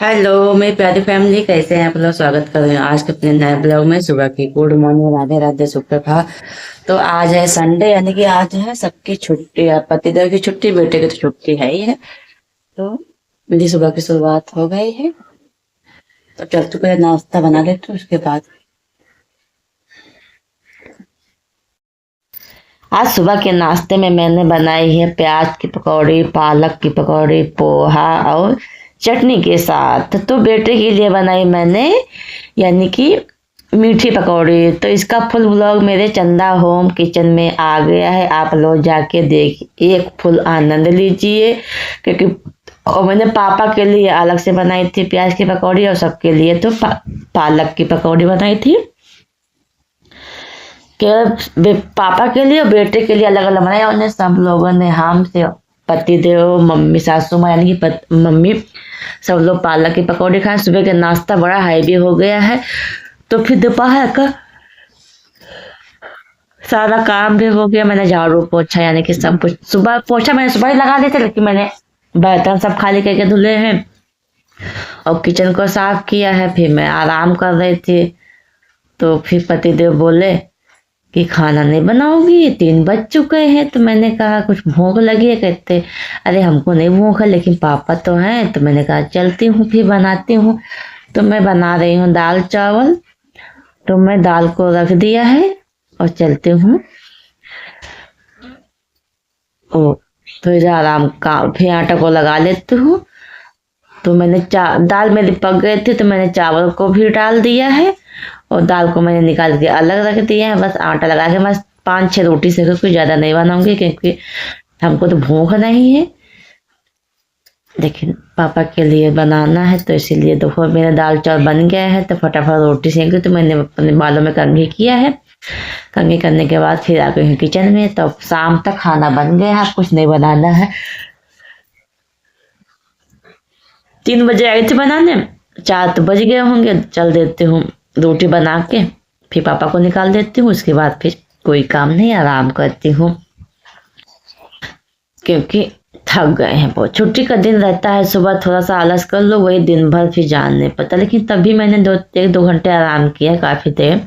Hello मेरी प्यारी family, कैसे हैं आप लोग। स्वागत कर रहे हैं आज के अपने नए ब्लॉग में। सुबह की गुड मॉर्निंग, राधे राधे, सुप्रभात। तो आज है संडे, यानी कि आज है सबकी छुट्टी। पतिदेव की छुट्टी, बेटे की तो छुट्टी है ही है। तो मेरी सुबह की शुरुआत हो गई है। तो चलते पहले नाश्ता बना लेते हैं, उसके बाद। आज सुबह के नाश्ते में मैंने बनाई है प्याज की पकौड़ी, पालक की पकौड़ी, पोहा और चटनी के साथ। तो बेटे के लिए बनाई मैंने, यानी कि मीठी पकौड़ी। तो इसका फुल व्लॉग मेरे चंदा होम किचन में आ गया है, आप लोग जाके देख एक फुल आनंद लीजिए। क्योंकि और मैंने पापा के लिए अलग से बनाई थी प्याज की पकौड़ी, और सबके लिए तो पालक की पकौड़ी बनाई थी। पापा के लिए और बेटे के लिए अलग अलग बनाया। उन्हें सब लोगों ने, हम से पति देव, मम्मी, सासू माँ, यानी कि मम्मी, सब लोग पालक की पकौड़ी खाए। सुबह का नाश्ता बड़ा हैवी हो गया है। तो फिर दोपहर का सारा काम भी हो गया। मैंने झाड़ू पोछा, यानी कि सब कुछ सुबह पोछा मैंने सुबह ही लगा दिया था, लेकिन मैंने बर्तन सब खाली करके धुले हैं और किचन को साफ किया है। फिर मैं आराम कर रही थी। तो फिर पति देव बोले कि खाना नहीं बनाओगी, 3 बज चुके हैं। तो मैंने कहा कुछ भूख लगी है। कहते अरे हमको नहीं भूख है, लेकिन पापा तो हैं। तो मैंने कहा चलती हूँ, फिर बनाती हूँ। तो मैं बना रही हूँ दाल चावल। तो मैं दाल को रख दिया है और चलती हूँ। तो इधर आराम का फिर आटा को लगा लेती हूँ। तो मैंने दाल मेरी पक गई थी, तो मैंने चावल को भी डाल दिया है और दाल को मैंने निकाल के अलग रख दिया है। बस आटा लगा के बस 5-6 रोटी से कुछ ज़्यादा नहीं बनाऊंगी, क्योंकि हमको तो भूख नहीं है, लेकिन पापा के लिए बनाना है। तो इसीलिए देखो मेरा दाल चावल बन गया है। तो फटाफट रोटी सेक दी। तो मैंने अपने बालों में कंघी किया है। कंघी करने के बाद फिर आ गई हूँ किचन में। तो शाम तक खाना बन गया है, कुछ नहीं बनाना है। 3 बजे आई थी बनाने, 4 तो बज गए होंगे। चल देती हूँ रोटी बना के, फिर पापा को निकाल देती हूँ। उसके बाद फिर कोई काम नहीं, आराम करती हूँ, क्योंकि थक गए हैं बहुत। छुट्टी का दिन रहता है, सुबह थोड़ा सा आलस कर लो, वही दिन भर फिर जान नहीं पता। लेकिन तभी मैंने 1-2 घंटे आराम किया, काफ़ी देर,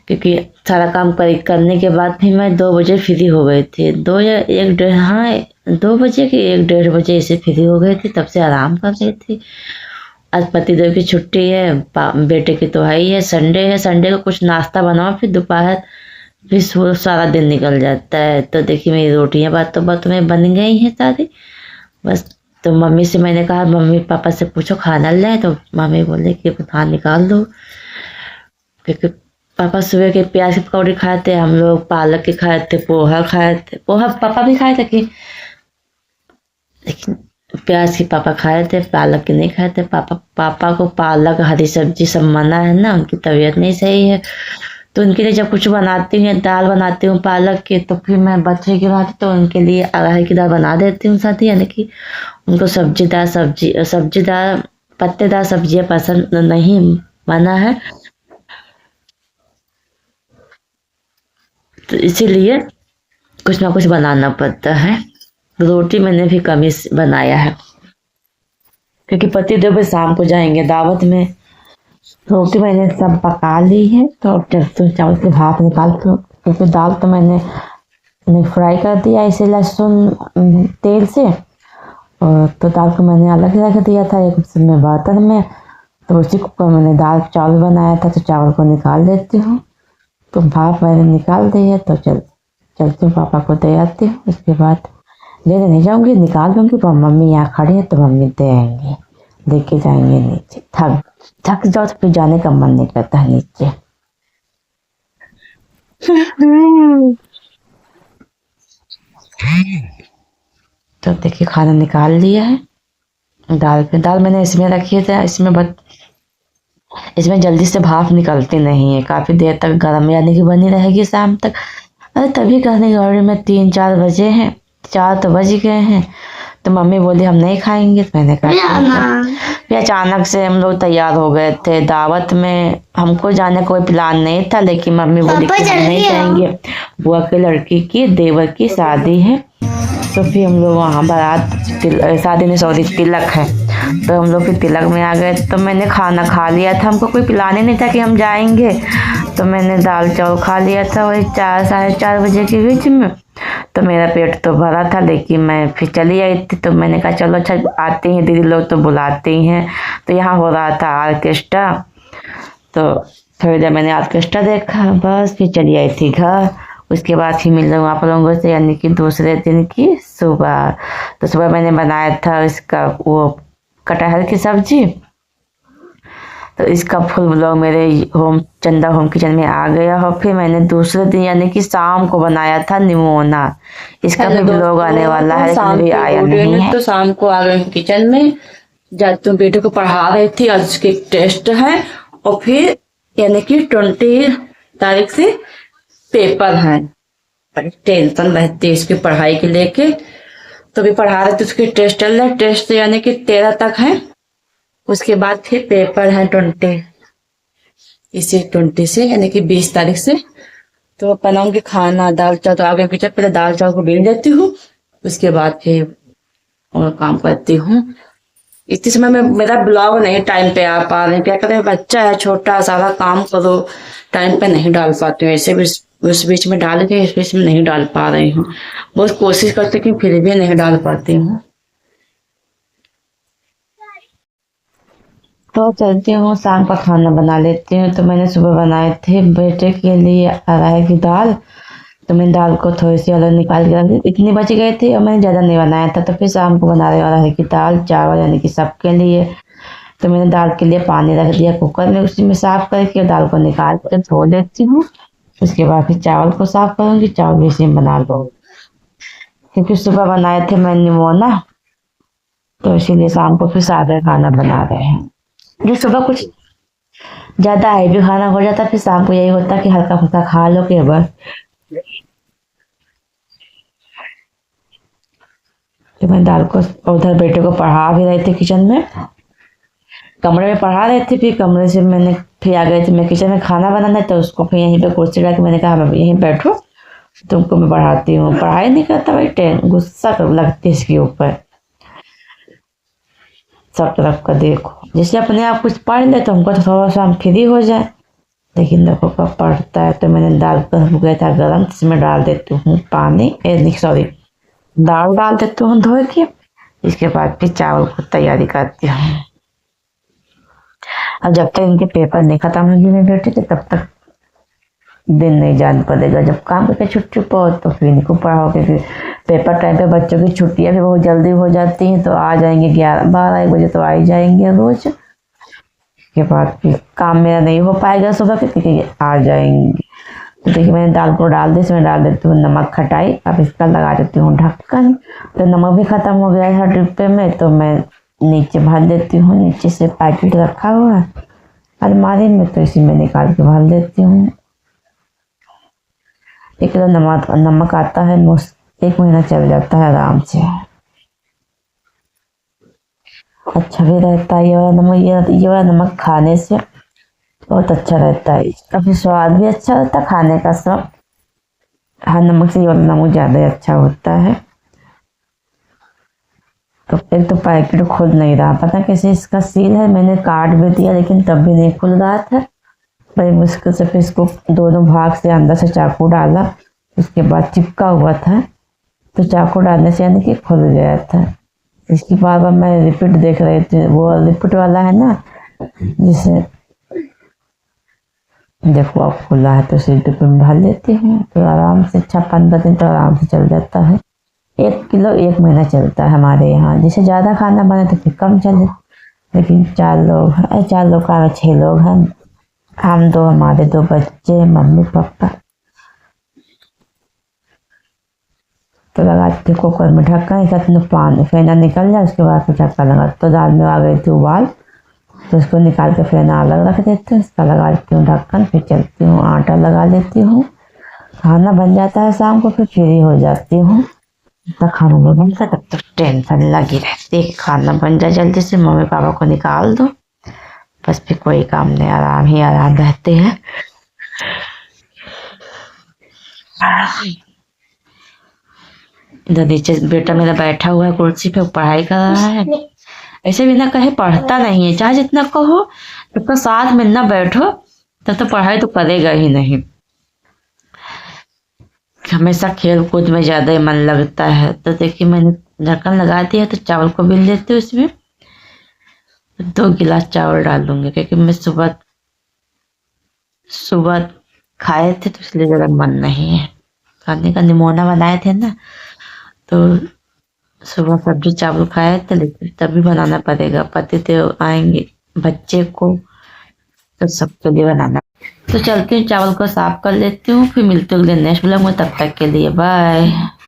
क्योंकि सारा काम करने के बाद फिर मैं 2 बजे फ्री हो गई थी। 2 या 1-1:30, हाँ 2 बजे की 1-1:30 बजे ऐसे फ्री हो गई थी। तब से आराम कर रही थी। आज पतिदेव की छुट्टी है, बेटे की तो है ही है। संडे है, संडे को कुछ नाश्ता बनाओ, फिर दोपहर फिर सारा दिन निकल जाता है। तो देखिए मेरी रोटियां बातों में बन गई हैं सारी, बस। तो मम्मी से मैंने कहा मम्मी पापा से पूछो खाना लें। तो मम्मी बोले कि खाना निकाल दो, क्योंकि पापा सुबह के प्याज की पकौड़ी खाए थे, हम लोग पालक के खाए थे, पोहा खाए थे। पोहा पापा भी खाए थे लेकिन प्याज की पापा खाए थे, पालक की नहीं खाए थे। पापा को पालक हरी सब्जी सब मना है ना, उनकी तबीयत नहीं सही है। तो उनके लिए जब कुछ बनाती हूँ, दाल बनाती हूँ पालक की, तो फिर मैं बच्चे की बात तो उनके लिए अरहर की दाल बना देती हूँ साथ ही, यानी कि उनको सब्जीदार पत्तेदार सब्जियाँ पसंद नहीं, मना है। तो इसीलिए कुछ ना कुछ बनाना पड़ता है। रोटी मैंने भी कम ही बनाया है, क्योंकि पति देव शाम को जाएंगे दावत में। रोटी मैंने सब पका ली है। तो चावल के भाप निकालती हूँ, क्योंकि दाल तो मैंने फ्राई कर दिया इसे लहसुन तेल से। और तो दाल को मैंने अलग रख दिया था एक में बर्तन में। तो उसी कुकर मैंने दाल चावल बनाया था। तो चावल को निकाल देती हूँ। तो भाप मैंने निकाल दी है। तो चलती हूँ, पापा को दे आती हूँ। उसके बाद लेने नहीं जाऊँगी, निकाल दूँगी। तो मम्मी यहाँ खड़ी है, तो मम्मी दे आएंगे, लेके जाएंगे नीचे। थक जाओ तो फिर जाने का मन नहीं करता है नीचे। तो देखिए खाना निकाल लिया है। दाल मैंने इसमें रखी है, इसमें जल्दी से भाप निकलती नहीं है, काफ़ी देर तक गर्म यानी कि बनी रहेगी शाम तक। अरे तभी कहने की ऑर्डर में 3-4 बजे हैं, 4 तो बज गए हैं। तो मम्मी बोली हम नहीं खाएंगे। तो मैंने कहा फिर अचानक से हम लोग तैयार हो गए थे दावत में। हमको जाने का कोई प्लान नहीं था, लेकिन मम्मी बोली कि हम नहीं जाएंगे, बुआ के लड़की की देवर की शादी है। तो फिर हम लोग वहाँ बारात शादी में सॉरी तिलक है, तो हम लोग फिर तिलक में आ गए। तो मैंने खाना खा लिया था, हमको कोई पिलाने नहीं था कि हम जाएंगे, तो मैंने दाल चावल खा लिया था वही 4 साढ़े 4 बजे के बीच में। तो मेरा पेट तो भरा था, लेकिन मैं फिर चली आई थी। तो मैंने कहा चलो अच्छा आते हैं, दीदी लोग तो बुलाते ही हैं। तो यहाँ हो रहा था ऑर्केस्ट्रा, तो थोड़ी देर मैंने ऑर्केस्ट्रा देखा, बस फिर चली आई थी घर। उसके बाद फिर मिल रहा आप लोगों से, यानी कि दूसरे दिन की सुबह। तो सुबह मैंने बनाया था इसका वो कटहल की सब्जी। तो इसका फुल ब्लॉग मेरे चंदा होम किचन में आ गया। और फिर मैंने दूसरे दिन यानी कि शाम को बनाया था निमोना, इसका भी ब्लॉग आने वाला है, लेकिन अभी आया नहीं है। तो शाम को आ गए किचन में, जब तुम बेटे को पढ़ा रही थी, आज उसके टेस्ट है, और फिर यानी कि 20 तारीख से पेपर है। टेंशन रहती है इसकी पढ़ाई के लेके, तो भी पढ़ा रहे थे, उसके टेस्ट चल रहे, टेस्ट यानी कि 13 तक है, उसके बाद फिर पेपर है 20 से यानी कि 20 तारीख से। तो बनाऊंगी खाना, दाल चावल। तो आगे किचन पहले दाल चावल को बेल देती हूँ, उसके बाद फिर और काम करती हूँ। इतने समय में मेरा ब्लॉग नहीं टाइम पे आ पा रहे, क्या करें, बच्चा है छोटा, सारा काम करो, टाइम पे नहीं डाल पाती हूँ। ऐसे भी उस बीच में डाल के इस बीच में नहीं डाल पा रही हूँ, बहुत कोशिश करती हूँ फिर भी नहीं डाल पाती हूँ। तो चलती हूँ, शाम का खाना बना लेती हूँ। तो मैंने सुबह बनाए थे बेटे के लिए अरहर की दाल। तो मैंने दाल को थोड़ी सी अलग निकाल के रख दी, इतनी बच गए थे और मैंने ज़्यादा नहीं बनाया था। तो फिर शाम को बना रही हूँ अरहर की दाल चावल, यानी कि सबके लिए। तो मैंने दाल के लिए पानी रख दिया कुकर में, उसी में साफ करके दाल को निकाल कर धो लेती हूँ। उसके बाद फिर चावल को साफ करूँगी, चावल भी इसी में बना लूँगी, क्योंकि सुबह बनाए थे मैंने वो ना, तो इसीलिए शाम को फिर सादा खाना बना रहे हैं। जो सुबह कुछ ज्यादा हैवी खाना हो जाता, फिर शाम को यही होता कि हल्का फुल्का खा लो के बस। तो मैं दाल को उधर बेटे को पढ़ा भी रही थी किचन में, कमरे में पढ़ा रही थी, फिर कमरे से मैंने फिर आ गई थी मैं किचन में खाना बनाना। तो उसको फिर यहीं पे कुर्सी लगा के मैंने कहा मैं यहीं बैठो, तुमको मैं पढ़ाती हूँ। पढ़ाई नहीं करता भाई, गुस्सा लगती है इसके ऊपर। सब तरफ का देखो, जैसे अपने आप कुछ पढ़ ले तो हमको तो थोड़ा सा हम फ्री हो जाए, लेकिन देखो कब पढ़ता है। तो मैंने दाल को हो गया था गर्म, इसमें डाल देती हूँ पानी, सॉरी दाल डाल देती हूँ धो के। इसके बाद फिर चावल को तैयारी करती हूँ। अब जब तक इनके पेपर नहीं खत्म होंगे मेरे बेटे के, तब तक दिन नहीं जान पड़ेगा। जब काम करके छुट्टी पाओ तो फिर इनको पढ़ाओगे। फिर पेपर टाइम पे बच्चों की छुट्टियां भी बहुत जल्दी हो जाती हैं, तो आ जाएंगे 11 12 1 बजे तो आ ही जाएंगे रोज। के बाद फिर काम मेरा नहीं हो पाएगा सुबह के, क्योंकि आ जाएंगे। तो देखिए मैंने दाल को डाल दी, इसमें डाल देती हूँ नमक खटाई। अब इसका लगा देती हूँ ढक्कन। तो नमक भी खत्म हो गया है डिब्बे में, तो मैं नीचे भर देती हूँ। नीचे से पैकेट रखा हुआ है अलमारी में, तो इसी में निकाल के भर देती हूँ। 1 किलो नमक आता है, 1 महीना चल जाता है आराम से। अच्छा भी रहता है ये वाला नमक, ये वाला नमक खाने से बहुत अच्छा रहता है। इसका भी स्वाद भी अच्छा रहता है, खाने का सब हर नमक से ये वाला नमक ज़्यादा अच्छा होता है। तो एक तो पैकेट खुल नहीं रहा, पता कैसे इसका सील है, मैंने काट भी दिया लेकिन तब भी नहीं खुल रहा था। बड़ी मुश्किल से फिर इसको दोनों भाग से अंदर से चाकू डाला, उसके बाद चिपका हुआ था, तो चाकू डालने से यानी कि खुल गया था। इसकी बार बार मैं रिपीट देख रही थी, वो रिपीट वाला है ना, जिसे देखो अब खुला है, तो इसे डिब्बे में भर लेती हूँ। तो आराम से 15 दिन तो आराम से चल जाता है। 1 किलो 1 महीना चलता है हमारे यहाँ। जैसे ज़्यादा खाना बने तो फिर कम चले, लेकिन 4 लोग हैं, 4 लोग का 6 लोग हैं, हम 2, हमारे 2 बच्चे, मम्मी पापा। तो लगाती हूँ कुकर में ढक्कन, एक साथ पानी फेना निकल जाए, उसके बाद फिर ढक्कन लगा। तो दाल में आ गई थी उबाल, तो उसको निकाल के फेना अलग रख देती हूँ, इसका लगा देती हूँ ढक्कन। फिर चलती हूँ, आटा लगा लेती हूँ, खाना बन जाता है शाम को। फिर फ्री हो जाती हूँ, तब खाना नहीं बनता, तब तक टेंशन लगी रहती है खाना बन जाए जल्दी से, मम्मी पापा को निकाल दो, बस फिर कोई काम नहीं, आराम ही आराम रहते हैं। इधर नीचे बेटा मेरा बैठा हुआ है कुर्सी पे, पढ़ाई कर रहा है। ऐसे बिना कहे पढ़ता नहीं है, चाहे जितना कहो, जब तक साथ में ना बैठो तब तो पढ़ाई तो करेगा ही नहीं। हमेशा खेल कूद में ज्यादा ही मन लगता है। तो देखिए मैंने ढक्कन लगा दिया, तो चावल को बिल लेती हूँ। उसमें 2 गिलास चावल डाल दूंगी, क्योंकि मैं सुबह सुबह खाए थे तो इसलिए ज़्यादा मन नहीं है खाने का। निमोना बनाए थे ना, तो सुबह सब्जी चावल खाए थे, लेकिन तभी बनाना पड़ेगा, पति देव आएंगे, बच्चे को, तो सबके लिए बनाना। तो चलती हूँ, चावल को साफ कर लेती हूँ, फिर मिलते हैं अगले नेक्स्ट ब्लॉग में। तब तक के लिए बाय।